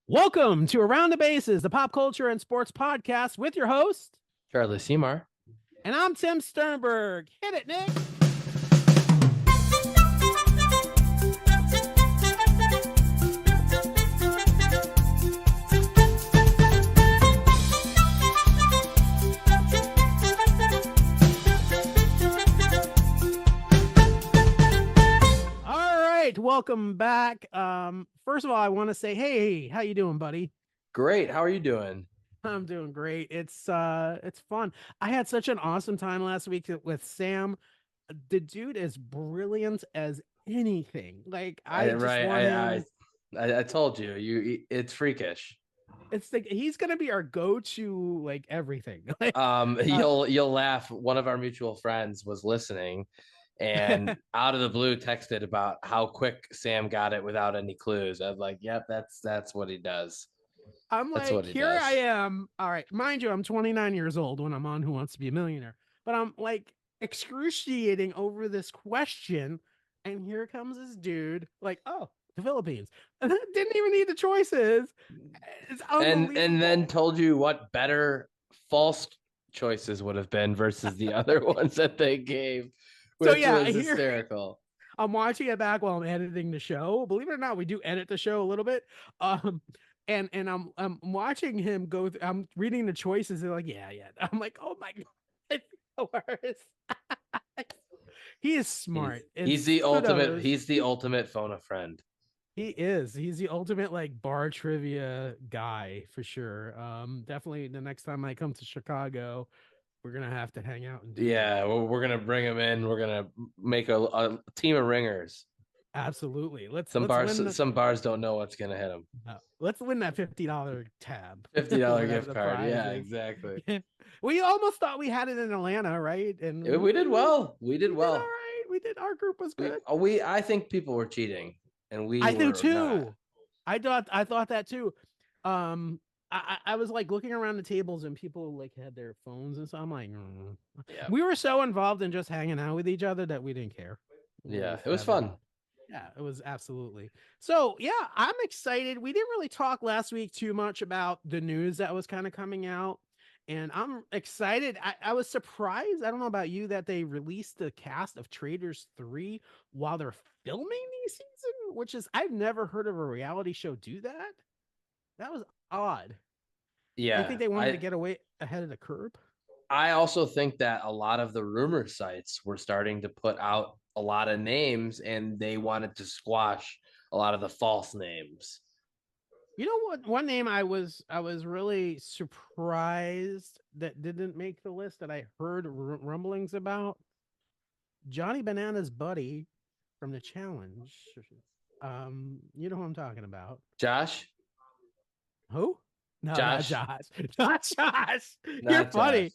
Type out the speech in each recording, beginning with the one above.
Welcome to Around the Bases, the pop culture and sports podcast with your host, Charlie Seymour. and I'm Tim Sternberg. Hit it, Nick. All right, welcome back. First of all, I want to say, hey, how you doing, buddy? Great. How are you doing? I'm doing great. It's fun. I had such an awesome time last week with Sam. The dude is brilliant as anything. Like I just Right. want him. I told you. It's freakish. It's like he's gonna be our go-to like everything. Like, You'll laugh. One of our mutual friends was listening, and out of the blue texted about how quick Sam got it without any clues. I was like, "Yep, that's what he does. I'm That's what like, he here does." I am. All right, mind you, I'm 29 years old when I'm on Who Wants to Be a Millionaire, but I'm like excruciating over this question, and here comes this dude, like, oh, the Philippines, and I didn't even need the choices. It's And unbelievable. then told you what better false choices would have been versus the other ones that they gave, So which yeah, was here hysterical. I'm watching it back while I'm editing the show. Believe it or not, we do edit the show a little bit. Um, and I'm watching him go. I'm reading the choices. And like, yeah. I'm like, oh my god, it's the worst. He is smart. He's It's the ultimate. kudos. He's the ultimate phone a friend. He is. He's the ultimate like bar trivia guy for sure. Definitely the next time I come to Chicago, we're gonna have to hang out and do that. Yeah, we're gonna bring him in. We're gonna make a team of ringers. Absolutely. Some Let's bars, win the some bars don't know what's gonna hit them. let's win that $50 tab. $50 Whatever gift the card. prize Yeah, is. exactly. We almost thought we had it in Atlanta, right? And We did well. We did we did all well. right. We did. Our group was good. I think people were cheating, and we I do were not. too. I thought that too. I was like looking around the tables and people like had their phones and so I'm like, Yeah, we were so involved in just hanging out with each other that we didn't care. We were yeah, just it was having fun. Yeah, it was absolutely. So, yeah, I'm excited. We didn't really talk last week too much about the news that was kind of coming out. And I'm excited. I was surprised. I don't know about you that they released the cast of Traitors 3 while they're filming the season, which is, I've never heard of a reality show do that. That was odd. Do you think Yeah, they wanted to get away ahead of the curve? I also think that a lot of the rumor sites were starting to put out a lot of names, and they wanted to squash a lot of the false names. You know what? One name I was really surprised that didn't make the list that I heard rumblings about. Johnny Banana's buddy from the challenge. You know who I'm talking about. Josh, Who? No, not Josh, Josh. Not Josh. You're not Josh. funny.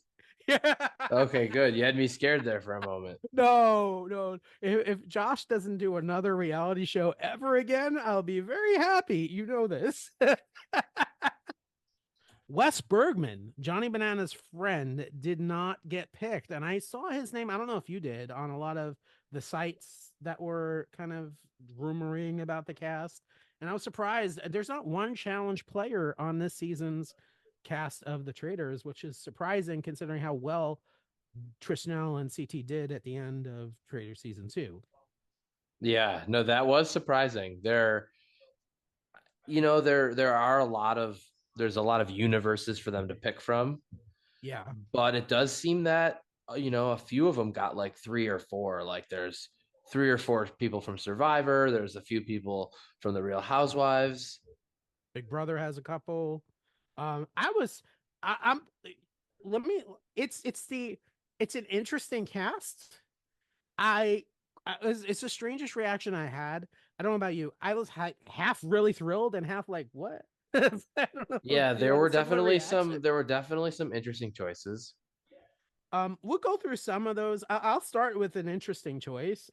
Yeah. Okay, good. You had me scared there for a moment. No. If Josh doesn't do another reality show ever again, I'll be very happy. You know this. Wes Bergman, Johnny Banana's friend, did not get picked. And I saw his name, I don't know if you did, on a lot of the sites that were kind of rumoring about the cast. And I was surprised. There's not one challenge player on this season's cast of the Traitors, which is surprising considering how well Trishnell and CT did at the end of Trader season 2. Yeah, no, that was surprising. There are there's a lot of universes for them to pick from, Yeah. but it does seem that a few of them got like three or four. Like there's three or four people from Survivor. There's a few people from the Real Housewives. Big Brother has a couple. I was I'm let me it's an interesting cast. It's the strangest reaction I had. I don't know about you. I was half really thrilled and half like what? I don't know if Yeah, you had a similar reaction. there were definitely some interesting choices. We'll go through some of those. I'll start with an interesting choice.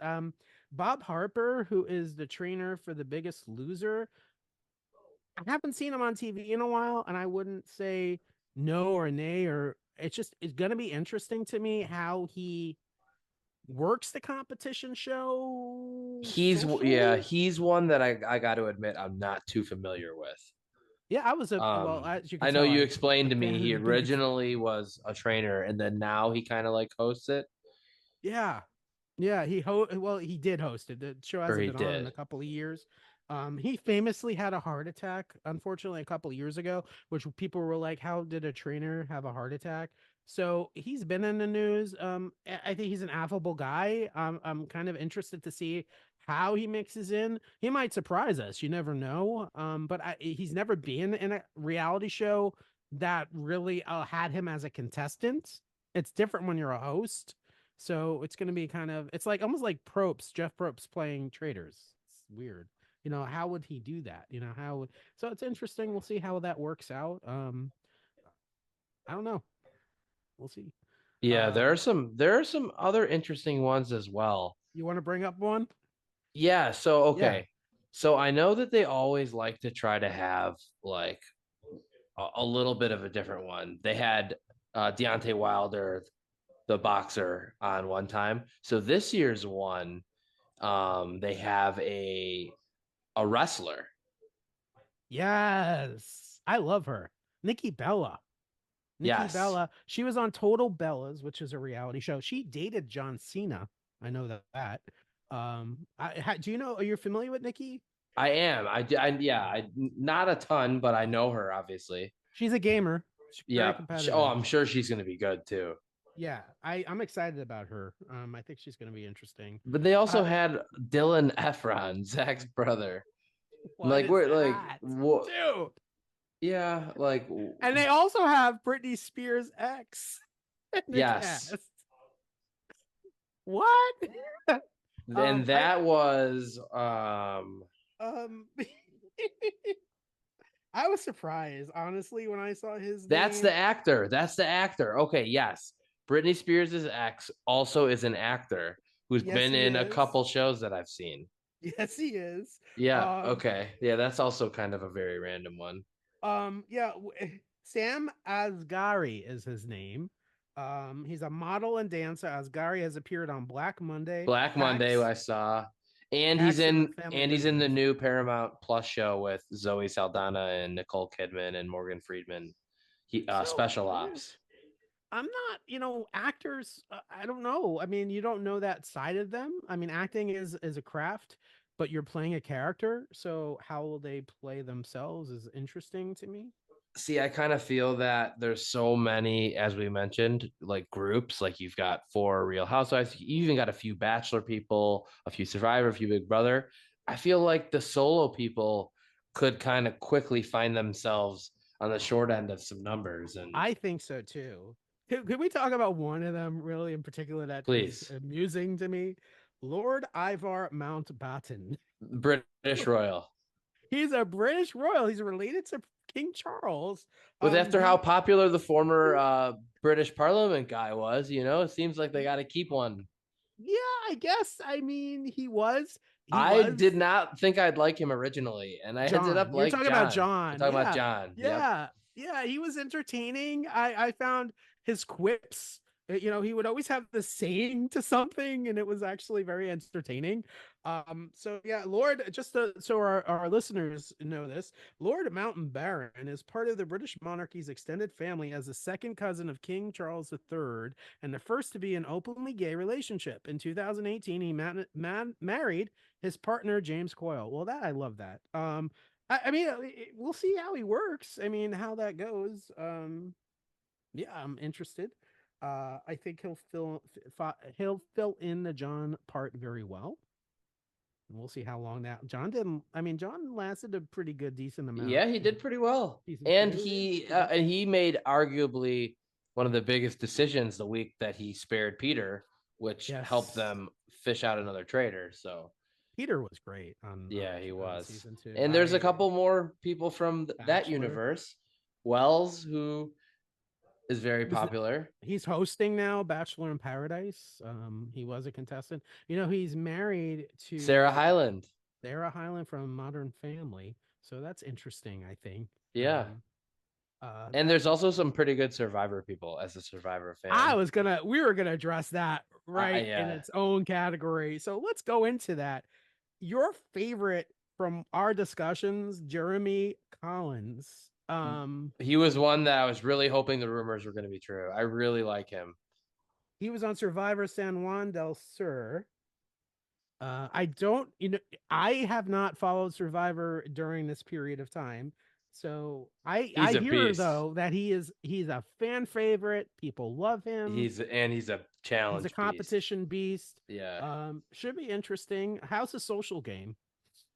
Bob Harper, who is the trainer for The Biggest Loser. I haven't seen him on TV in a while, and I wouldn't say no or nay, or it's gonna be interesting to me how he works the competition show He's socially. he's one that I got to admit I'm not too familiar with. Yeah, I was a well, Um, as you can I know tell, you I'm explained a to me he fan of both. originally was a trainer and then now he kind of like hosts it, Yeah, well, he did host it. The show or hasn't he been on in did. a couple of years. He famously had a heart attack, unfortunately, a couple of years ago, which people were like, "How did a trainer have a heart attack?" So he's been in the news. I think he's an affable guy. I'm kind of interested to see how he mixes in. He might surprise us. You never know. But he's never been in a reality show that really had him as a contestant. It's different when you're a host, so it's going to be kind of, it's like almost like Probst, Jeff Probst playing Traitors. It's weird. How would he do that? How would, so it's interesting. We'll see how that works out. I don't know. We'll see. Yeah, Um, there are some other interesting ones as well. you want to bring up one? Yeah, so Yeah. okay. So I know that they always like to try to have like a little bit of a different one. They had Deontay Wilder, the boxer, on one time. So this year's one, they have a wrestler. Yes. I love her. Nikki Bella. Nikki Yes, Bella. She was on Total Bellas, which is a reality show. She dated John Cena. I know that. Do you know? Are you familiar with Nikki? I am. Yeah, not a ton, but I know her obviously. She's a gamer. She's very Yeah. Oh, competitive. I'm sure she's going to be good too. Yeah, I'm excited about her. I think she's going to be interesting. But they also Uh, had Dylan Efron, Zach's brother. what Like is we're like that, what? dude? Yeah, like And they also have Britney Spears' ex in the yes. cast. What? And I that was um, I was surprised honestly when I saw his that's the name. actor. That's the actor. Okay, yes. Britney Spears' ex also is an actor who's Yes, been he in a is. couple shows that I've seen. Yes, he is. Yeah, Um, okay. Yeah, that's also kind of a very random one. Yeah, Sam Asghari is his name. He's a model and dancer. Asghari has appeared on Black Monday, Black Monday I saw. Hacks, and the Family And he's in the Business. new Paramount Plus show with Zoe Saldana and Nicole Kidman and Morgan Friedman. He So Special Ops. I'm not, actors. I don't know. I mean, you don't know that side of them. I mean, acting is a craft, but you're playing a character. So how will they play themselves is interesting to me. See, I kind of feel that there's so many, as we mentioned, like groups. Like you've got four Real Housewives, you even got a few Bachelor people, a few Survivor, a few Big Brother. I feel like the solo people could kind of quickly find themselves on the short end of some numbers. And I think so too. Could we talk about one of them really in particular that is please, amusing to me? Lord Ivar Mountbatten. British Royal. He's a British royal. He's related to King Charles. With after how He popular the former British Parliament guy was, it seems like they got to keep one. Yeah, I guess. I mean, he I was did not think I'd like him originally, and I ended John. up You're like talking about John. I'm John. talking about Yeah. John. Yep. Yeah. Yeah. He was entertaining. I found his quips. He would always have the saying to something, and it was actually very entertaining. So yeah, Lord, so our listeners know this, Lord Mountain Baron is part of the British monarchy's extended family as the second cousin of King Charles III and the first to be an openly gay relationship. In 2018, he married his partner James Coyle. Well, that I love that. I mean, we'll see how he works. I mean, how that goes. Yeah, I'm interested. I think he'll fill in the John part very well. And we'll see how long that John didn't. I mean, John lasted a pretty good, decent amount Yeah, he in did pretty well, season and two. Yeah, he he did. made arguably one of the biggest decisions the week that he spared Peter, which helped Yes, them fish out another traitor. So Peter was great on yeah, he on was. season two. And there's a I couple more people from that Bachelor. universe. Wells, who is very Was popular. He's hosting now Bachelor in Paradise. He was a contestant. He's married Sarah to Hyland. Sarah Hyland from Modern Family. So that's interesting, I think. Yeah. And That there's also some pretty good Survivor people as a Survivor fan. we were gonna address that right in Yeah. its own category. So let's go into that. Your favorite from our discussions, Jeremy Collins. He was one that I was really hoping the rumors were going to be true. I really like him. He was on Survivor San Juan del Sur. I don't, I have not followed Survivor during this period of time. So I He's a hear beast. though that he's a fan favorite. People love him. He's a He's a challenge beast. competition beast. Yeah. Should be interesting. How's the social game?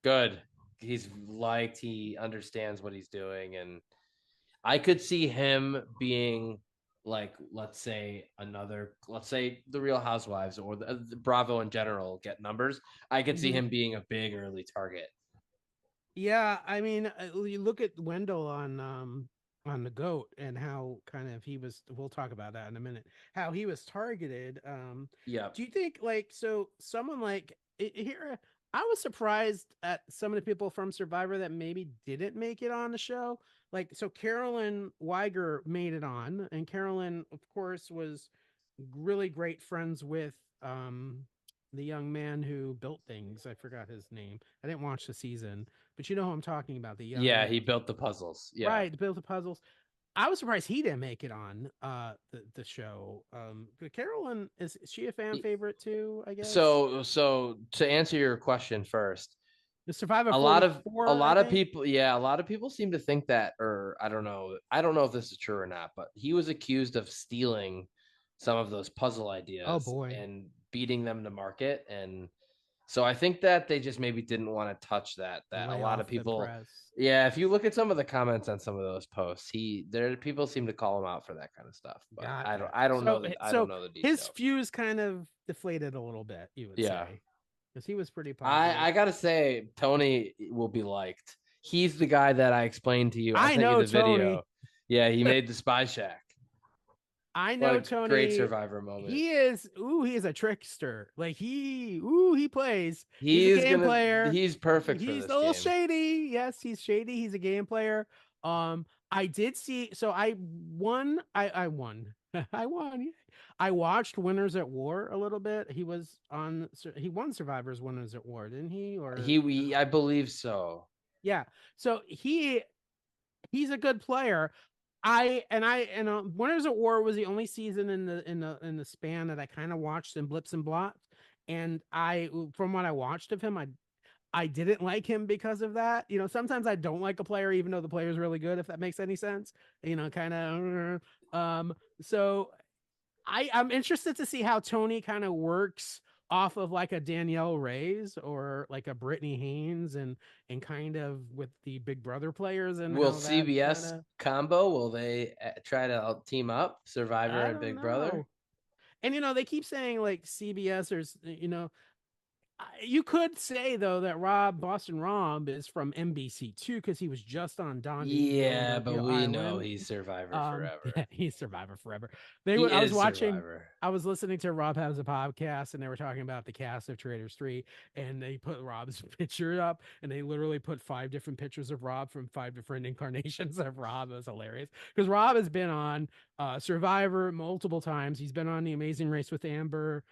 Good. He's liked, he understands what he's doing, and I could see him being like, let's say the Real Housewives or the Bravo in general get numbers. I could see Mhm. him being a big early target. Yeah, I mean, you look at Wendell on the goat and how kind of he was. We'll talk about that in a minute. How he was targeted. Yep. Do you think like so someone like here? I was surprised at some of the people from Survivor that maybe didn't make it on the show. Like so, Carolyn Weiger made it on, and Carolyn, of course, was really great friends with the young man who built things. I forgot his name. I didn't watch the season, but you know who I'm talking about. The Yeah, young he built the puzzles. Yeah. right, built the puzzles. I was surprised he didn't make it on the show. But Carolyn is she a fan favorite too? I guess So to answer your question first, the Survivor a 44. I lot of think. people, yeah, a lot of people seem to think that, or I don't know if this is true or not, but he was accused of stealing some of those puzzle Oh ideas boy, and beating them to market. And so I think that they just maybe didn't want to touch that a lay lot of off the people, press. yeah, if you look at some of the comments on some of those posts, people seem to call him out for that kind of stuff, but Got it. I don't So know the his details. fuse kind of deflated a little bit, you would Yeah. say, because he was pretty popular. I gotta say, Tony will be liked. He's the guy that I explained to you. I I sent you know the Tony. video. Yeah, he made the Spy Shack. I What know a great Tony. Survivor moment. He is he is a trickster. Like he plays. He's a He's game gonna. player. He's perfect for He's a this little game. shady. Yes, he's shady. He's a game player. I did see so I won. I won. I won. I watched Winners at War a little bit. He won Survivor's Winners at War, didn't he? Or I believe so. yeah. So he's a good player. Winners at War was the only season in the span that I kind of watched in blips and blots. And I, from what I watched of him, I didn't like him because of that. Sometimes I don't like a player even though the player is really good, if that makes any sense. Kind of. So I'm interested to see how Tony kind of works off of like a Danielle Reyes or like a Brittany Haynes and kind of with the Big Brother players and Will how that kind CBS of combo? Will they try to team up Survivor I and don't Big Brother? know. And they keep saying like CBS or you could say though that Boston Rob is from NBC too because he was just on Dondi, Yeah, but Rio we know Island. he's Survivor forever. Yeah, he's Survivor forever. He I was is watching, Survivor. I was listening to Rob has a podcast, and they were talking about the cast of Traitors 3, and they put Rob's picture up, and they literally put 5 different pictures of Rob from 5 different incarnations of Rob. It was hilarious because Rob has been on Survivor multiple times. He's been on The Amazing Race with Amber.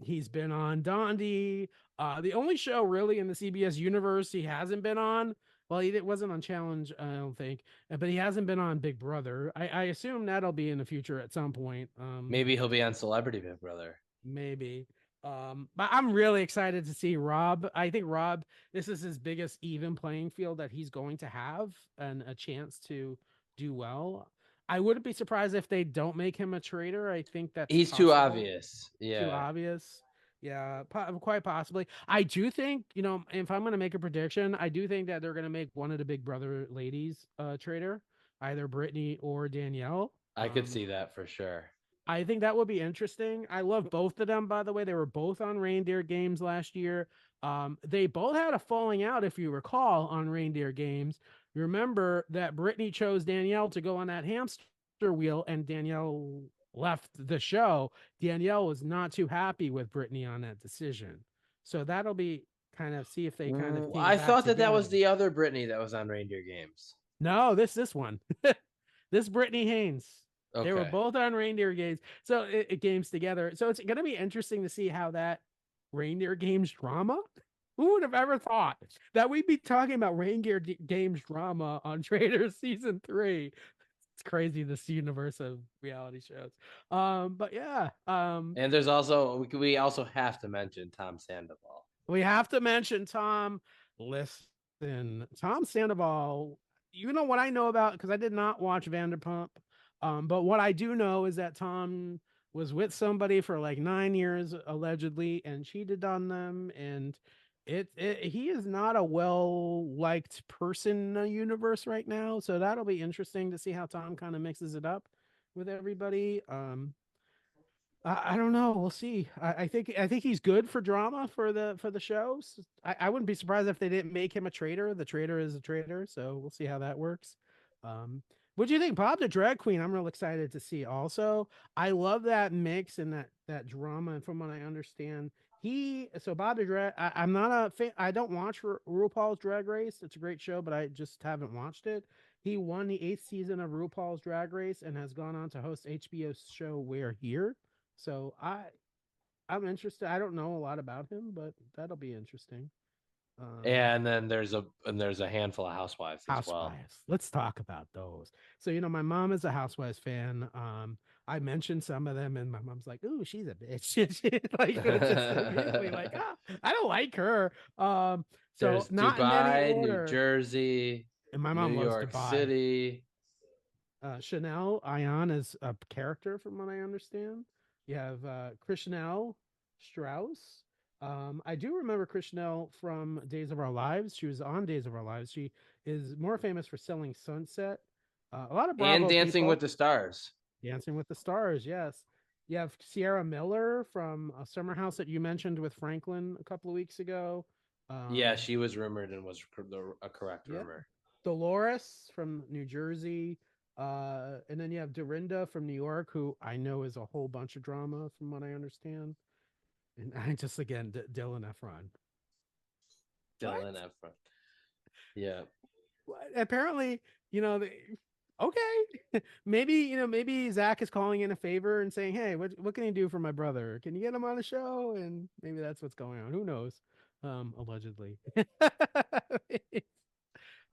He's been on Dondi. The only show really in the CBS universe he hasn't been on. Well, wasn't on Challenge, I don't think, but he hasn't been on Big Brother. I assume that'll be in the future at some point. Maybe he'll be on Celebrity Big Brother. Maybe. But I'm really excited to see Rob. I think Rob, this is his biggest even playing field that he's going to have and a chance to do well. I wouldn't be surprised if they don't make him a traitor. I think that's He's too possible. obvious. Too Yeah. obvious. Yeah, quite possibly. I do think, if I'm going to make a prediction, I do think that they're going to make one of the Big Brother ladies traitor, either Brittany or Danielle. I could see that for sure. I think that would be interesting. I love both of them, by the way. They were both on Reindeer Games last year. They both had a falling out, if you recall, on Reindeer Games. You remember that Brittany chose Danielle to go on that hamster wheel, and Danielle left the show. Danielle was not too happy with Brittany on that decision. So that'll be kind of see if they kind of came I back thought that was together. the other Brittany that was on Reindeer Games. No, this one. This Brittany Haynes. They were Okay. both on Reindeer Games. So games together. So it's gonna be interesting to see how that Reindeer Games drama Who would have ever thought that we'd be talking about Rain Gear Games drama on Traitors season 3? It's crazy, this universe of reality shows. But yeah, And there's also we also have to mention Tom Sandoval. we have to mention Tom. Listen, Tom Sandoval. You know what I know about, because I did not watch Vanderpump. But what I do know is that Tom was with somebody for like 9 years allegedly and cheated on them, and he is not a well liked person in the universe right now. So that'll be interesting to see how Tom kind of mixes it up with everybody. I don't know. We'll see. I think he's good for drama for the shows. I wouldn't be surprised if they didn't make him a traitor. The traitor is a traitor, so we'll see how that works. What do you think, Bob the drag queen? I'm real excited to see. Also, I love that mix and that drama. And from what I understand, Bob the drag. I'm not a fan. I don't watch RuPaul's Drag Race. It's a great show, but I just haven't watched it. He won the 8th season of RuPaul's Drag Race and has gone on to host HBO's show We're Here. So I'm interested. I don't know a lot about him, but that'll be interesting. Um, And then there's a handful of housewives as well. Housewives. Let's talk about those. So my mom is a Housewives fan. I mentioned some of them, and my mom's like, "Ooh, she's a bitch." Like just immediately like, ah, I don't like her. So There's not in any Dubai, New order. Jersey, And my New mom loves York Dubai. City. Chanel Ion is a character, from what I understand. You have Krishnell Strauss. I do remember Krishnell from Days of Our Lives. She was on Days of Our Lives. She is more famous for selling Sunset. A lot of And Bravo Dancing with people. the Stars. Dancing with the Stars, yes. You have Sierra Miller from Summer House that you mentioned with Franklin a couple of weeks ago. Yeah, Um, she was rumored and was a correct yeah. rumor. Dolores from New Jersey. And then you have Dorinda from New York, who I know is a whole bunch of drama from what I understand. And I just, again, Dylan Efron. What? Dylan Efron. Yeah. What? Apparently, okay. maybe Zach is calling in a favor and saying, hey, what can you do for my brother? Can you get him on the show? And maybe that's what's going on. Who knows? Allegedly.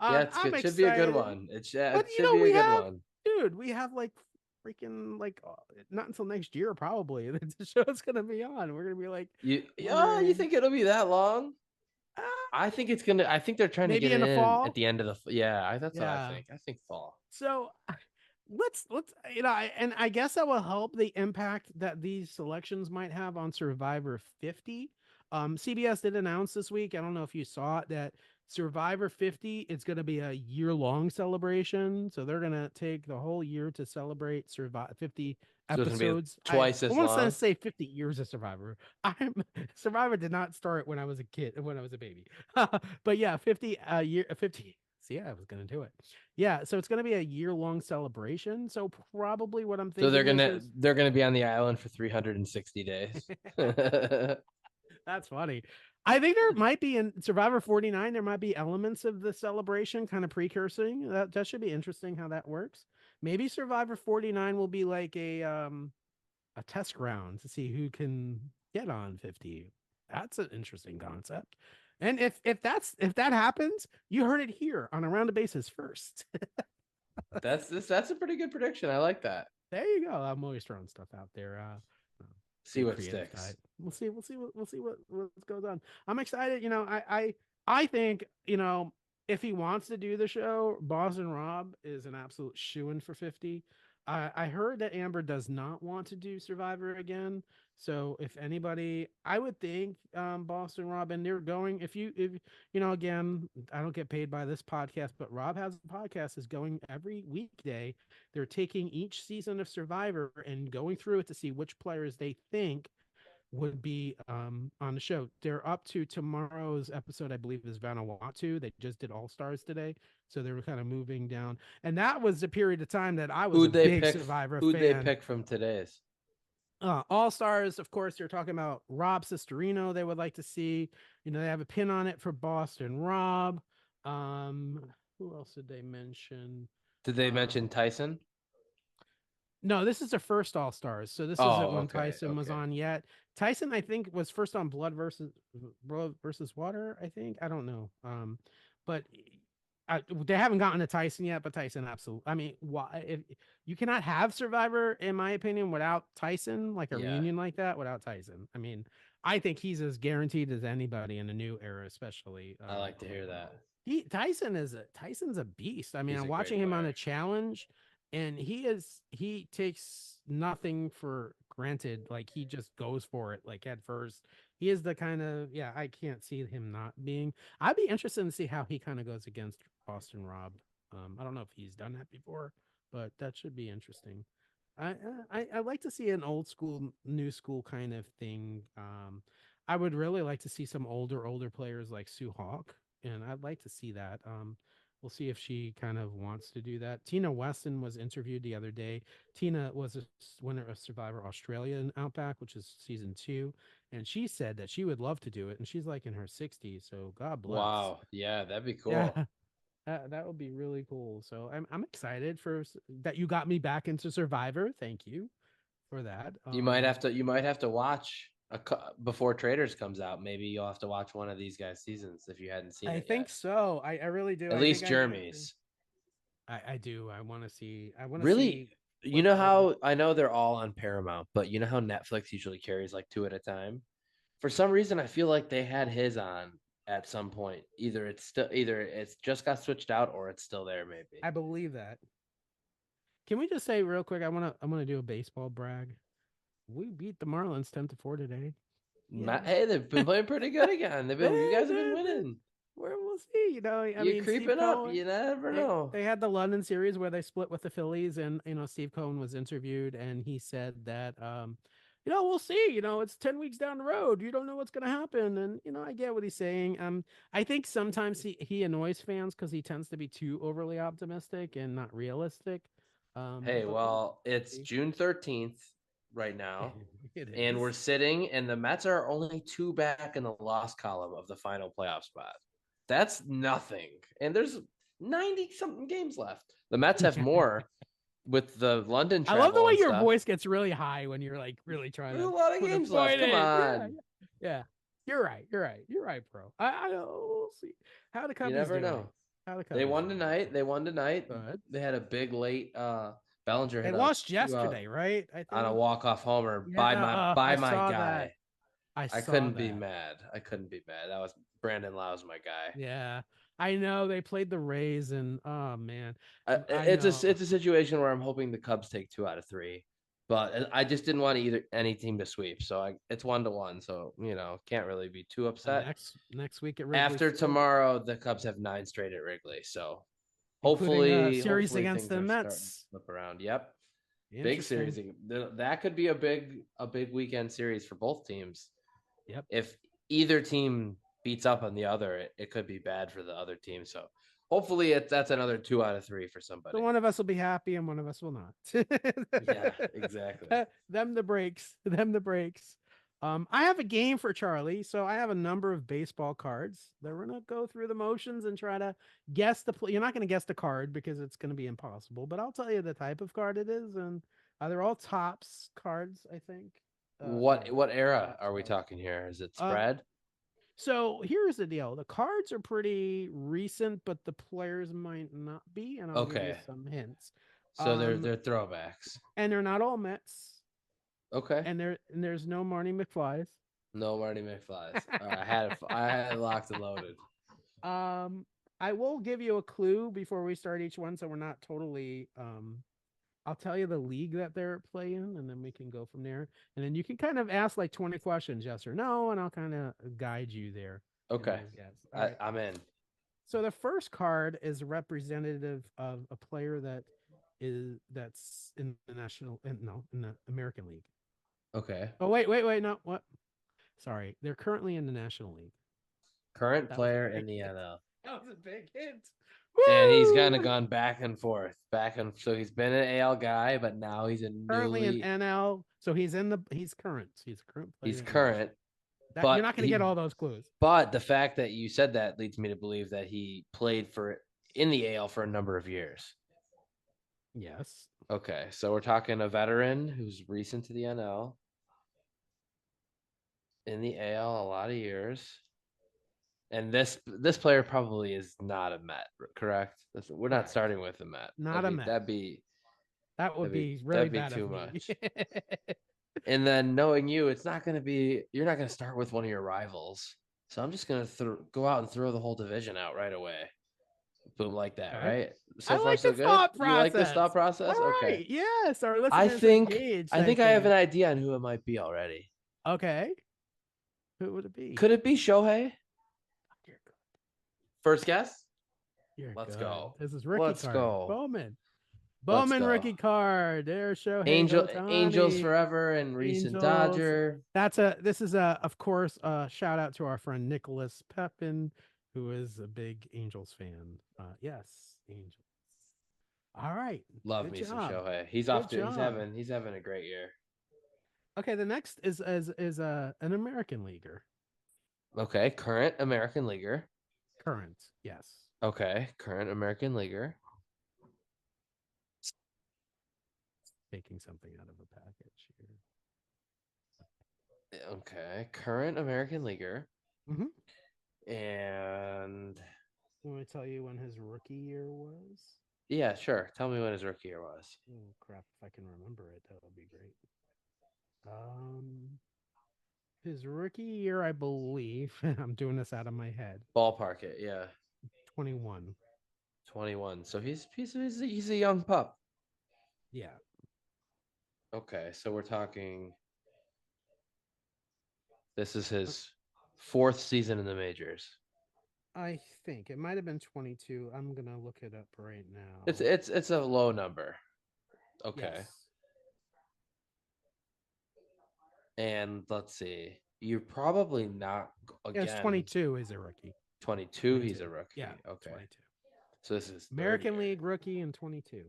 Yeah, I'm it should be a good excited. one. But It should be a we good have, one. dude, we have like freaking like not until next year probably the show's gonna be on. We're gonna be like You wondering, think it'll be that long? ah, I think they're trying to get maybe in it the in at fall. the end of yeah, that's what I Yeah. think. I think fall. So let's and I guess that will help the impact that these selections might have on Survivor 50. CBS did announce this week, I don't know if you saw it, that Survivor 50 is going to be a year-long celebration. So they're going to take the whole year to celebrate Survivor 50 So it's gonna be episodes. I twice as want to long. say 50 years of Survivor. I'm Survivor did not start when I was a kid, when I was a baby. But yeah, 50 year 50. See, I was going to do it. Yeah, so it's going to be a year-long celebration. So probably what I'm So thinking is they're gonna be on the island for 360 days. that's funny. I think there might be in Survivor 49, there might be elements of the celebration kind of precursoring. That should be interesting how that works. Maybe Survivor 49 will be like a test ground to see who can get on 50. That's an interesting concept. And if that happens, you heard it here on a round of bases first. That's a pretty good prediction. I like that. There you go. I'm always throwing stuff out there. See Good what creative sticks. side. We'll see what goes on. I'm excited. I think if he wants to do the show, Boston Rob is an absolute shoo-in for 50. I heard that Amber does not want to do Survivor again. So if anybody, I would think Boston Rob, and they're going. If again, I don't get paid by this podcast, but Rob has a podcast is going every weekday. They're taking each season of Survivor and going through it to see which players they think would be on the show. They're up to tomorrow's episode, I believe, is Vanuatu. They just did All Stars today, so they were kind of moving down. And that was the period of time that I was a Who'd they big pick? Survivor Who'd they fan. pick from today's? All Stars, of course, you're talking about Rob Sistorino. They would like to see. They have a pin on it for Boston Rob. Um, who else did they mention? Did they Um, mention Tyson? No, this is the first All Stars. So this isn't Oh, when okay, Tyson was okay. on yet. Tyson, I think, was first on Blood versus Water. I think I don't know. But they haven't gotten to Tyson yet. But Tyson, absolutely. I mean, why? If you cannot have Survivor, in my opinion, without Tyson, like a Yeah, reunion like that, without Tyson. I mean, I think he's as guaranteed as anybody in the new era, especially. I like to hear that. Tyson's a beast. I mean, He's I'm a great watching him on player. a challenge, and he takes nothing for granted. Like he just goes for it, like at first. He is the kind of, yeah, I can't see him not being. I'd be interested to see how he kind of goes against Austin Rob. I don't know if he's done that before, but that should be interesting. I like to see an old school, new school kind of thing. I would really like to see some older players like Sue Hawk, and I'd like to see that. We'll see if she kind of wants to do that. Tina Weston was interviewed the other day. Tina was a winner of Survivor Australia in Outback, which is season 2, and she said that she would love to do it, and she's like in her 60s, so God bless. Wow. Yeah, that'd be Yeah, cool. that would be really cool. So I'm excited for that you got me back into Survivor. Thank you for that. You might have to watch before Traitors comes out. Maybe you'll have to watch one of these guys' seasons if you hadn't seen I it think yet. so. I really do. At I think least I need to. Jeremy's. I do. I want to see. I want to Really, see you what know what. how I know they're all on Paramount, but you know how Netflix usually carries like two at a time? For some reason, I feel like they had his on at some point. Either it's just got switched out or it's still there, maybe. I believe that. Can we just say real quick? I want to do a baseball brag. We beat the Marlins 10-4 today. Yeah. Hey, they've been playing pretty good again. You guys have been winning. We'll see. I You're mean, Steve creeping up. Cohen. You never They know. they had the London series where they split with the Phillies, and Steve Cohen was interviewed, and he said that we'll see. It's 10 weeks down the road. You don't know what's going to happen, and I get what he's saying. I think sometimes he annoys fans because he tends to be too overly optimistic and not realistic. Hey, But we'll well, it's see. June 13th right now, It and we're is. sitting, and the Mets are only two back in the loss column of the final playoff spot. That's nothing. And there's 90 something games left. The Mets have more with the London I love the travel way and your stuff. voice gets really high when you're like really trying There's a to lot of put a games left. point Come in. Yeah, on. yeah. You're right. You're right. You're right, bro. I we'll see how the You Cubbies never doing. know. How the They Cubbies won doing. tonight. They won tonight. Good. They had a big late Bellinger They hit a lost two out yesterday, right? I on a think. walk-off homer Yeah. by my I by my saw that. guy. I I saw couldn't be that. mad. I couldn't be mad. That was Brandon Lau's my guy. Yeah. I know they played the Rays, and oh man, I It's know. a situation where I'm hoping the Cubs take 2 out of 3, but I just didn't want any team to sweep. So it's 1-1. So can't really be too And upset. next week at Wrigley After Field, tomorrow, the Cubs have 9 straight at Wrigley. So including a series hopefully against things the are starting to Mets. flip around. Yep, big Interesting. series. That could be a big weekend series for both teams. Yep. If either team beats up on the other, it could be bad for the other team. So hopefully that's another 2 out of 3 for So somebody. one of us will be happy and one of us will not. Yeah, exactly. Them the breaks. Them the breaks. I have a game for Charlie. So I have a number of baseball cards. They're gonna go through the motions and try to guess the play. You're not gonna guess the card because it's gonna be impossible, but I'll tell you the type of card it is, and they're all tops cards, I think. What Yeah, what era tops are we cards. talking here? Is it Um, spread? so here's the deal. The cards are pretty recent, but the players might not be, and I'll give you Okay, some hints. so they're Um, they're throwbacks. and they're not all Mets, Okay, and there's no Marty McFly's. no Marty McFlies. All right, I had it locked and loaded. um, I will give you a clue before we start each one, so we're not totally. I'll tell you the league that they're playing, and then we can go from there. And then you can kind of ask like 20 questions, yes or no, and I'll kind of guide you there in Okay, your guess. All right. I'm in. So the first card is representative of a player that's in the in the American League. Okay, Oh wait, no, what? Sorry, they're currently in the National League. current That was a player in big the hint. NL. That was a big hint. And he's kind of Woo! gone back and forth, so he's been an AL guy, but now Currently in NL, so he's current. He's a current player he's in the National. current, That you're but not going to get all those clues. the fact that you said that leads me to believe that he played for in the AL for a number of years. Yes. Okay, so we're talking a veteran who's recent to the NL, in the AL a lot of years. And this player probably is not a Met, correct? We're not Correct. starting with a Met. Not That'd a be Met. that'd be That would that'd be be really that'd be bad of too me. much. And then knowing you, it's not going to be. You're not going to start with one of your rivals. So I'm just going to go out and throw the whole division out right away. Boom, like that, Okay. right? So I far, like so this good. thought You like this process. thought All process? Okay. right. Yes. Our I listeners are think engaged, I I think I have an think. idea on who it might be already. Okay. Who would it be? Could it be Shohei? You're good. First guess? You're Let's good. go. This is rookie Let's card. go. Bowman. Let's Bowman go. rookie card. There's Shohei Angels Ohtani. forever and recent Angels. Dodger. This is a of course shout out to our friend Nicholas Pepin, who is a big Angels fan. Yes, Angels. All right. Love Good me some job. Shohei. He's Good off to job. he's having a great year. Okay, the next is an American leaguer. Okay, current American leaguer. Current, yes. Okay, current American leaguer. Taking something out of a package Okay, current American leaguer. here. Mm-hmm. And Want me to tell you when his rookie year was? yeah, sure. Tell me when his rookie year was. Oh crap! If I can remember it, that would be great. Um, his rookie year, I believe. I'm doing this out of my head. Ballpark it, yeah. 21. 21. So he's a young pup. Yeah, Okay, so we're talking this is his fourth season in the majors. I think it might have been 22. I'm gonna look it up right It's now. it's it's a low number. Okay. Yes, And let's see. You're probably not yes, again 22 is a rookie. 22, 22. he's a Yeah, rookie. Okay. 22. So this is third American year. League rookie in 22.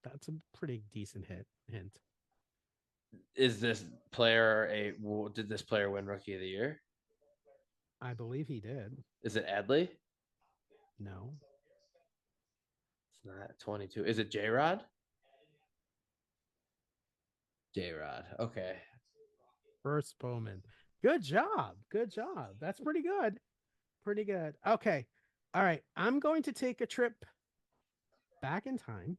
That's a pretty decent hint. Is this player did this player win rookie of the year? I believe he did. Is it Adley? No. It's not 22. Is it J-Rod? J-Rod. Okay. First Bowman. Good job. Good job. That's pretty good. Pretty good. Okay. All right. I'm going to take a trip back in time.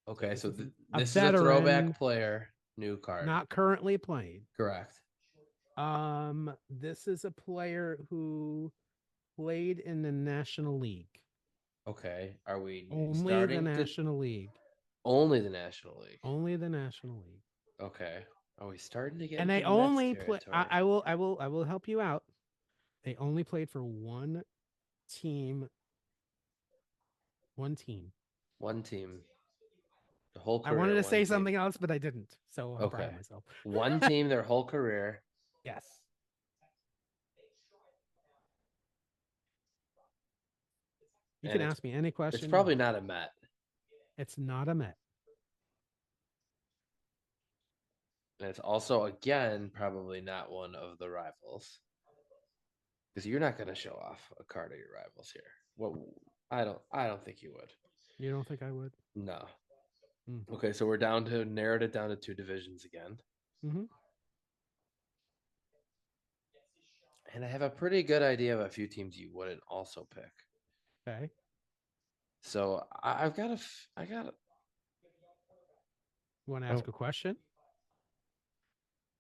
Okay, This so is a this is a throwback veteran, player, new card. not currently playing. Correct. This is a player who played in the National League. Okay. Are we Only the starting to National League. only the National League? Only the National League. Okay. Are we starting to get And into they Mets only play. territory? I will help you out. They only played for team, one team. One team. The whole I wanted career, to one say team. something else, but I didn't. So I'm proud Okay. of myself. One team their whole career. Yes. You And can ask me any it's question you probably want. not a Met. It's not a Met. And it's also again probably not one of the rivals. Because you're not going to show off a card of your rivals here. Well, I don't think you would. You don't think I would? No. Mm. Okay, so we're narrowed it down to two divisions again. Mm-hmm. And I have a pretty good idea of a few teams you wouldn't also pick. Okay. So I've got I got You want to ask a question?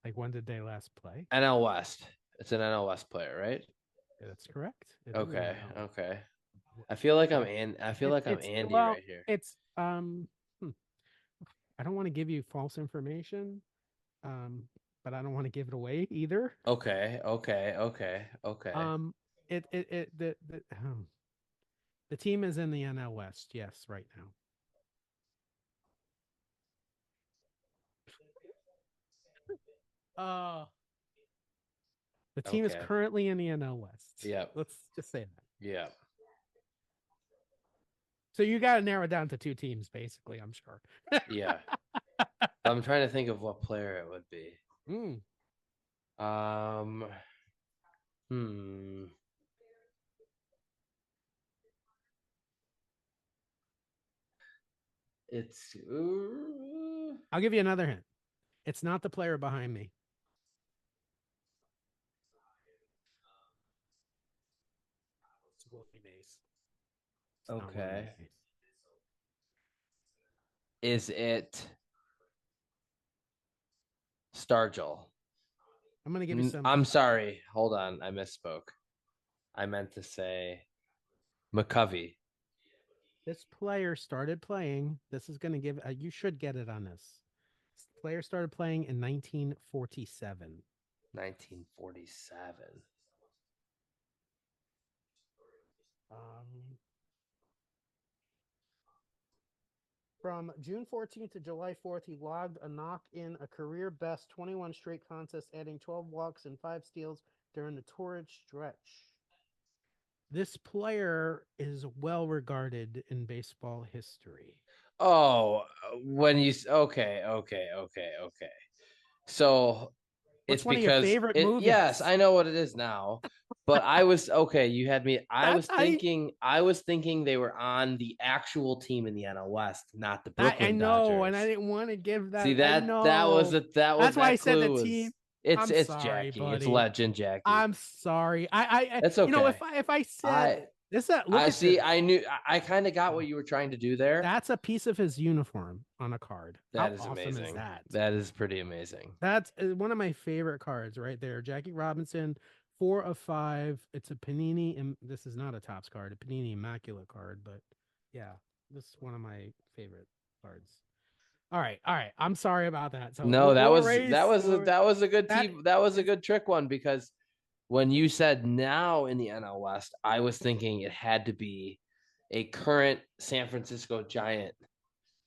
Like when did they last play? NL West. It's an NL West player, right? Yeah, that's correct. Okay. Okay. I feel like I'm It's Andy well, right here. it's I don't want to give you false information, but I don't want to give it away either. Okay. Okay. It the team is in the NL West, yes, right now. The team is Okay. currently in the NL West. Yep. Let's just say that. Yeah. So you got to narrow it down to two teams, basically, I'm sure. Yeah. I'm trying to think of what player it would be. Mm. Um. Hmm. It's I'll give you another hint. It's not the player behind me. It's Willie Mays. It's not Willie okay. Mays. Is it Stargell? I'm gonna give you some. I'm sorry. Hold on. I misspoke. I meant to say McCovey. This player started playing. This is gonna give. You should get it on this. This player started playing in 1947. 1947. Um, From June 14th to July 4th, he logged a knock in a career best 21 straight contests, adding 12 walks and 5 steals during the torrid stretch. This player is well regarded in baseball history. Oh, when you okay. So What's it's one of your because favorite it yes, movies? I know what it is now. But I was okay, you had me That's how you, I was thinking they were on the actual team in the NL West, not the I Brooklyn know, and I Dodgers. didn't want to give See that. I that was know. a that was That's why I that said the clue team. was I'm it's sorry, Jackie. It's buddy. legend Jackie. I'm sorry. It's You know, okay. if I said I this, look I at see this. I knew I kind of got what you were trying to do there. That's a piece of his uniform on a card. That How is awesome is amazing. that? That is pretty amazing. That's one of my favorite cards right there. Jackie Robinson, 4 of 5. It's a Panini, and this is not a Topps card, a Panini Immaculate card, but yeah, this is one of my favorite cards. All right. I'm sorry about that. So No, we'll erase that was a good that. team. That was a It's good trick one because when you said now in the NL West, I was thinking it had to be a current San Francisco Giant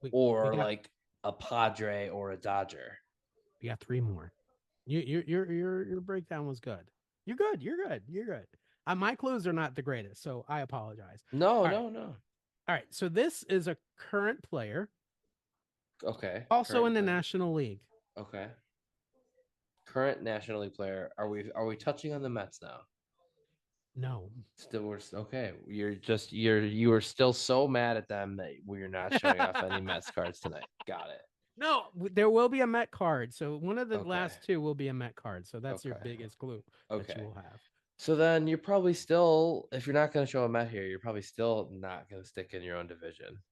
we or got like a Padre or a Dodger. we got 3 more. Your breakdown was good. You're good. You're good. You're good. My clues are not the greatest, so I apologize. No, All right. no, no. All right. So this is a current player, Okay. also in Current the player. National League. Okay. Current National League player. Are we touching on the Mets now? No. Still we're okay. You were still so mad at them that we're not showing off any Mets cards tonight. Got it. No, there will be a Met card. So one of the Okay. last two will be a Met card. So that's your Okay. biggest clue that you Okay. will have. So then you're probably still, if you're not going to show a Met here, you're probably still not going to stick in your own division.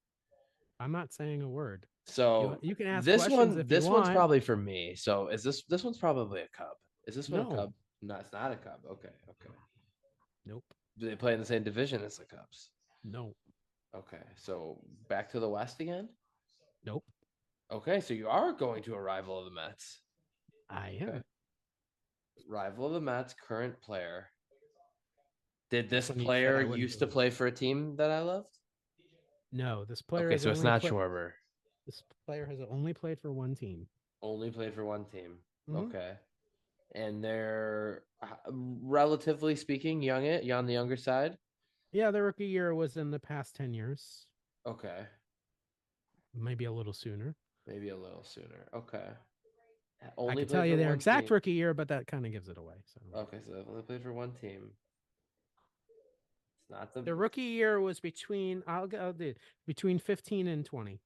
I'm not saying a word. So You can ask questions if you this one's want. probably for me. So is this one's probably a Cub? Is this one a No. Cub? No, it's not a Cub. Okay, okay. Nope. Do they play in the same division as the Cubs? No. Okay, so back to the West again. Nope. Okay, so you are going to a rival of the Mets. I Okay, am. rival of the Mets, current player. Did That's this when you said player I wouldn't used do to it. play for a team that I loved? No, this player Okay, has so it's only not played. Schwarber. This player has only played for one team. Only played for one team. Mm-hmm. Okay. And they're relatively speaking young on the younger side. Yeah, the rookie year was in the past 10 years. Okay. Maybe a little sooner. Maybe a little sooner. Okay. I Only could tell played you for their one exact team. rookie year, but that kind of gives it away. So Okay, so they've only played for one team. It's not the rookie year was between I'll do between 15 and 20.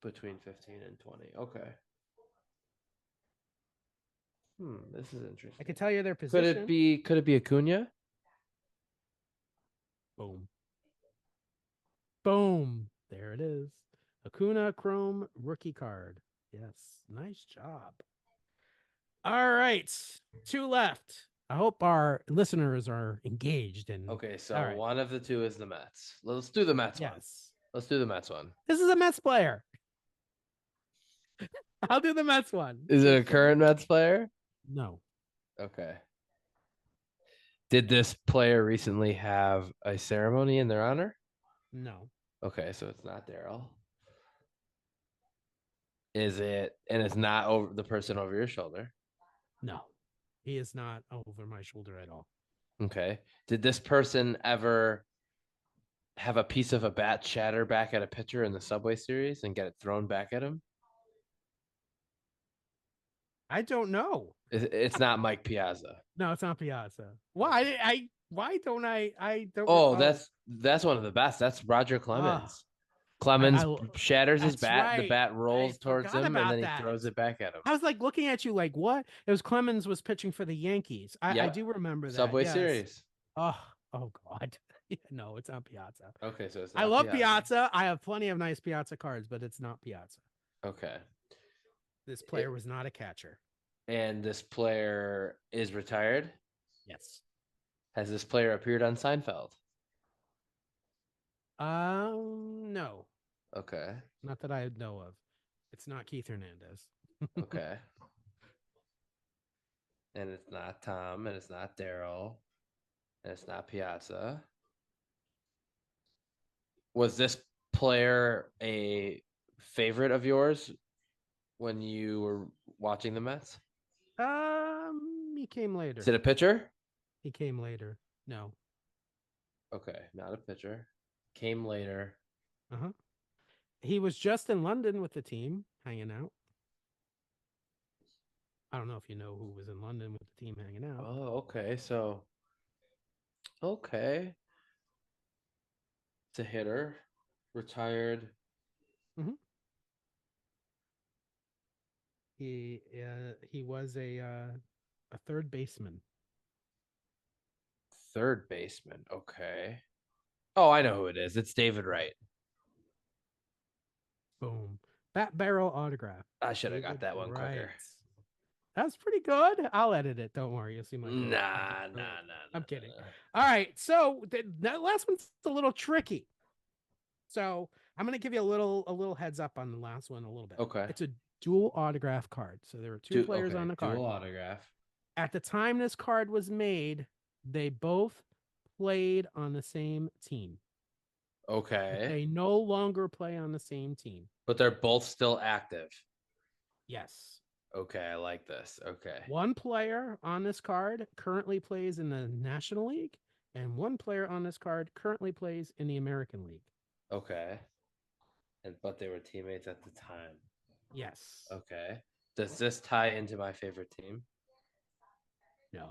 between 15 and 20. Okay. This is I could interesting. tell you their position. Could it be Acuna? Boom. Boom. There it is. Acuna Chrome rookie card. Yes. Nice job. All right. 2 left. I hope our listeners are engaged and Okay, so all right. one of the two is the Mets. Let's do the Mets one. Yes. Let's do the Mets one. This is a Mets player. I'll do the Mets one. Is it a current Mets player? No. Okay. Did this player recently have a ceremony in their honor? No. Okay, so it's not Daryl. Is it? And it's not over the person over your shoulder. No. He is not over my shoulder at all. Okay. Did this person ever have a piece of a bat shatter back at a pitcher in the Subway Series and get it thrown back at him? I don't know. It's not Mike Piazza. No, it's not Piazza. Why don't I don't Oh, that's one of the best. That's Roger Clemens. Clemens I shatters his that's bat. The right. bat I rolls towards forgot him, and then about he that. throws it back at him. I was like looking at you like, what? It was Clemens was pitching for the Yankees. I Yep. do remember that. Subway Yes. Series. Oh, oh God. Yeah, no, it's not Piazza. Okay, so it's I not love Piazza. Piazza. I have plenty of nice Piazza cards, but it's not Piazza. Okay. This player was not a catcher. And this player is retired. Yes. Has this player appeared on Seinfeld? No, Okay. not that I know of. It's not Keith Hernandez. Okay. And it's not Tom, and it's not Daryl, and it's not Piazza. Was this player a favorite of yours when you were watching the Mets? He came later. Is it a pitcher? He came later. No. Okay, not a pitcher. Came later. Uh-huh. He was just in London with the team, hanging out. I don't know if you know who was in London with the team hanging out. Oh, okay. So, okay. It's a hitter, retired. Mm-hmm. He was a third baseman. Third baseman. Okay. Oh, I know who it is. It's David Wright. Boom. Bat barrel autograph. I should have got David that one Wright. quicker. That's pretty good. I'll edit it. Don't worry. You'll see my face. Nah. I'm kidding. All right. So that last one's a little tricky. So I'm gonna give you a little heads up on the last one a little bit. Okay. It's a dual autograph card. So there were two players on the card. Dual autograph. At the time this card was made, they both played on the same team. Okay. But they no longer play on the same team. But they're both still active. Yes. Okay, I like this. Okay. One player on this card currently plays in the National League, and one player on this card currently plays in the American League. Okay. But they were teammates at the time. Yes. Okay. Does this tie into my favorite team? No.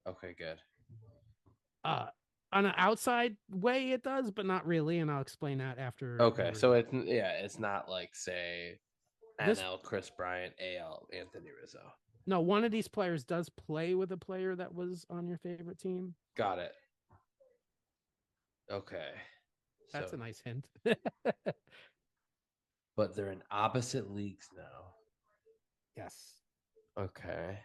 Okay, good. On an outside way it does, but not really, and I'll explain that after. Okay, so it's not like say NL Chris Bryant, AL Anthony Rizzo. No, one of these players does play with a player that was on your favorite team. Got it. Okay. That's a nice hint. But they're in opposite leagues now. Yes. Okay.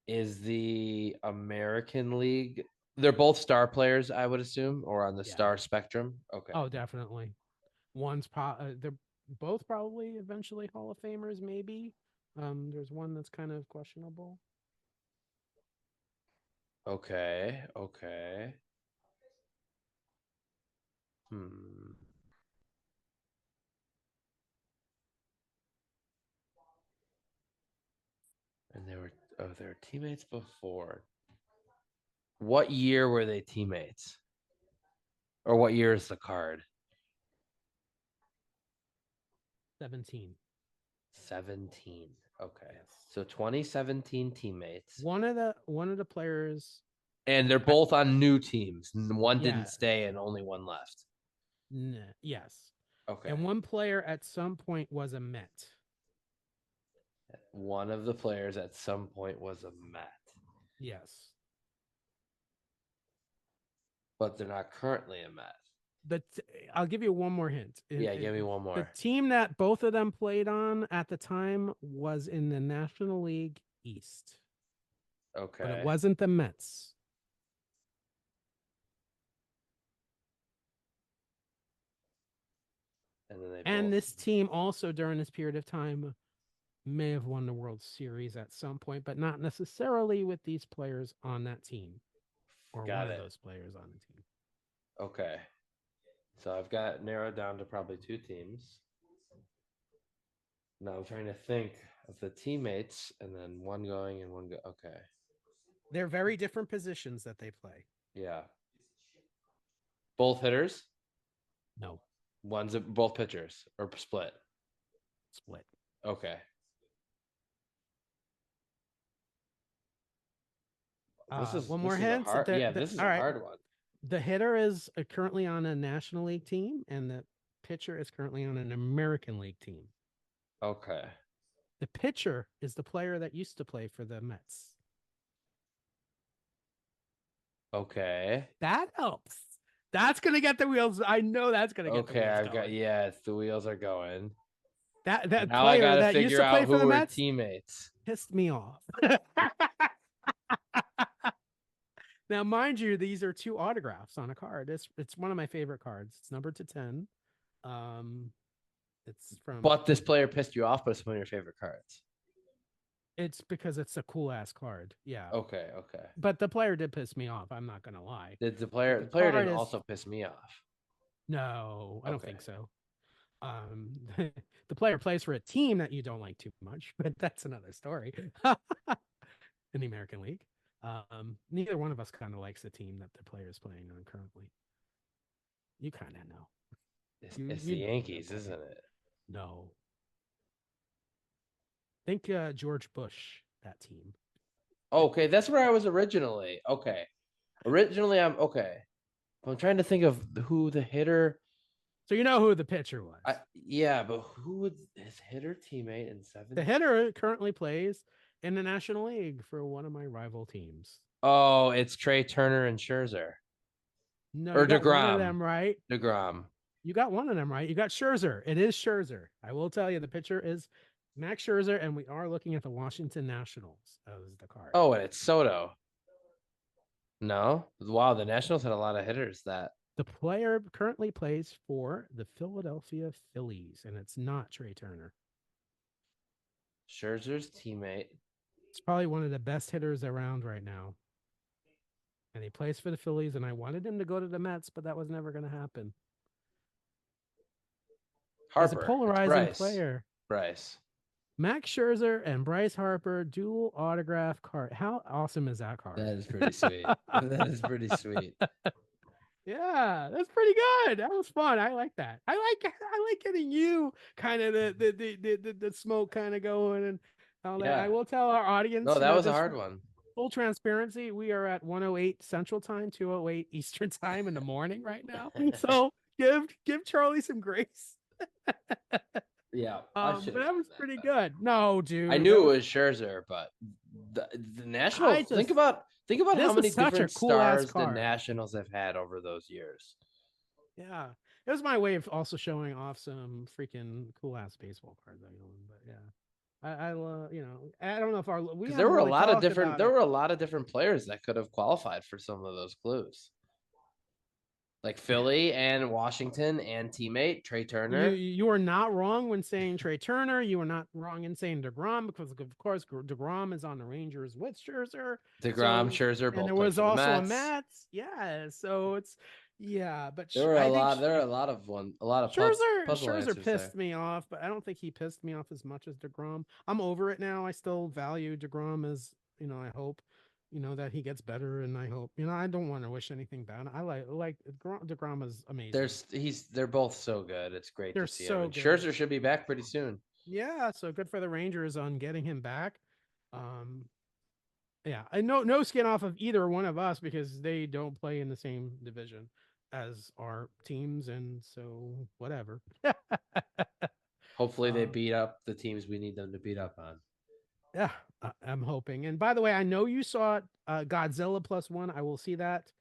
Is the American League? They're both star players, I would assume, or on the star spectrum. Okay. Oh, definitely. They're both probably eventually Hall of Famers, maybe. There's one that's kind of questionable. Okay. And they were teammates before. What year were they teammates? Or what year is the card? 17. 17. Okay. Yes. So 2017 teammates. One of the players, and they're both on new teams. One Yeah. didn't stay and only one left. Yes. Okay. And one player at some point was a Met. One of the players at some point was a Met. Yes. But they're not currently a Met. I'll give you one more hint. Yeah, give me one more. The team that both of them played on at the time was in the National League East. Okay. But it wasn't the Mets. And this team also during this period of time may have won the World Series at some point, but not necessarily with these players on that team or one of those players on the team. Okay. So I've got narrowed down to probably two teams. Now I'm trying to think of the teammates and then one going and one go. Okay. They're very different positions that they play. Yeah. Both hitters? No. One's both pitchers or split? Split. Okay. One more this is a hint. hard, yeah, this is All a right. hard one. The hitter is currently on a National League team, and the pitcher is currently on an American League team. Okay. The pitcher is the player that used to play for the Mets. Okay. That helps. That's gonna get the wheels. I know that's gonna get the Okay, wheels I've got, going. yeah, the wheels are going. That Now I player gotta that used figure to play out for who the were Mets teammates. pissed me off. Now, mind you, these are two autographs on a card. It's one of my favorite cards. It's numbered to 10. Um, it's from But this player pissed you off, but it's one of your favorite cards. it's because it's a cool ass card. Yeah. Okay, okay. But the player did piss me off. I'm not gonna lie. Did But the the player card didn't is also piss me off? no, I don't Okay. think so. The player plays for a team that you don't like too much, but that's another story. In the American League. Neither one of us kind of likes the team that the player is playing on currently. You kind of know. It's You the know Yankees, isn't it? No. Think George Bush, that team. Okay, that's where I was originally. Okay. Originally, I'm okay. I'm trying to think of who the hitter. So you know who the pitcher was. Yeah, but who would his hitter teammate in seven? The hitter currently plays in the National League for one of my rival teams. Oh, it's Trey Turner and Scherzer. No, Or you got one of DeGrom. them right. DeGrom. You got one of them right. You got Scherzer. It is Scherzer. I will tell you, the pitcher is Max Scherzer, and we are looking at the Washington Nationals as the card. Oh, and it's Soto. No? Wow, the Nationals had a lot of hitters that. The player currently plays for the Philadelphia Phillies, and it's not Trey Turner. Scherzer's teammate. It's probably one of the best hitters around right now. And he plays for the Phillies, and I wanted him to go to the Mets, but that was never going to happen. Harper. He's a polarizing player. Bryce. Max Scherzer and Bryce Harper dual autograph card. How awesome is that card? That is pretty sweet. That is pretty sweet. Yeah, that's pretty good. That was fun. I like that. I like getting you kind of the smoke kind of going and all that. Yeah. I will tell our audience. No, that was a hard one. Full transparency, we are at 1:08 Central Time, 2:08 Eastern Time in the morning right now. So give Charlie some grace. Yeah, but that was pretty good. No, dude, I knew it was Scherzer, but the Nationals. Think about how many different stars the Nationals have had over those years. Yeah, it was my way of also showing off some freaking cool ass baseball cards I own. But yeah, I I don't know if there were a lot of different players that could have qualified for some of those clues. Like Philly and Washington and teammate Trey Turner. You are not wrong when saying Trey Turner. You are not wrong in saying DeGrom because of course DeGrom is on the Rangers with Scherzer. Scherzer, and there was also a Mets. Yeah, so it's but there were a lot of Scherzer pissed me off, but I don't think he pissed me off as much as DeGrom. I'm over it now. I still value DeGrom as I hope. That he gets better, and I hope. I don't want to wish anything bad. I like DeGrom is amazing. They're both so good. It's great to see him. And good. Scherzer should be back pretty soon. Yeah, so good for the Rangers on getting him back. Yeah, I know no skin off of either one of us because they don't play in the same division as our teams, and so whatever. Hopefully, they beat up the teams we need them to beat up on. Yeah, I'm hoping. And by the way, I know you saw Godzilla +1. I will see that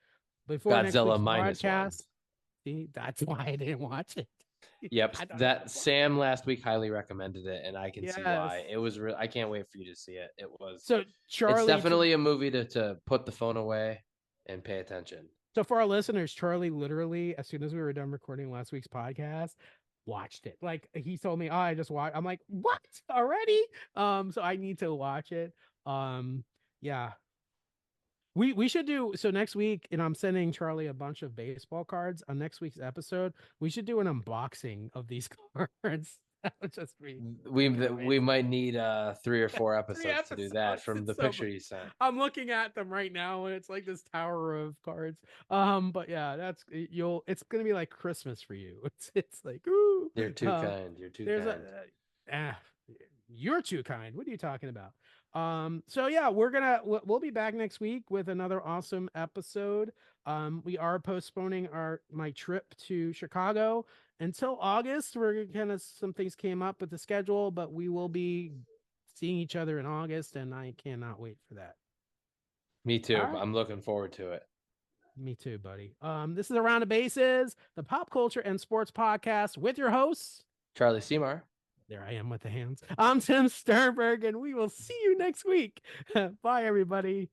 before Godzilla next week's podcast. See, that's why I didn't watch it. Yep, that Sam last week highly recommended it, and I can see why. It was I can't wait for you to see it. It was so Charlie. It's definitely a movie to put the phone away and pay attention. So for our listeners, Charlie literally, as soon as we were done recording last week's podcast, watched it. Like he told me, "Oh, I just watched." I'm like, "What already?" So I need to watch it. Yeah. We should do so next week, and I'm sending Charlie a bunch of baseball cards on next week's episode. We should do an unboxing of these cards. That would just be we might need 3 or 4 episodes to do that from the picture you sent. I'm looking at them right now, and it's like this tower of cards. But yeah, it's gonna be like Christmas for you. It's like, ooh, you're too kind. You're too kind. You're too kind. What are you talking about? So yeah, we'll be back next week with another awesome episode. We are postponing my trip to Chicago until August. We're kind of some things came up with the schedule, but we will be seeing each other in August, and I cannot wait for that. Me All too. right. I'm looking forward to it. Me too, buddy. This is Around the Bases, the pop culture and sports podcast with your hosts. Charlie Seymour. There I am with the hands. I'm Tim Sternberg, and we will see you next week. Bye, everybody.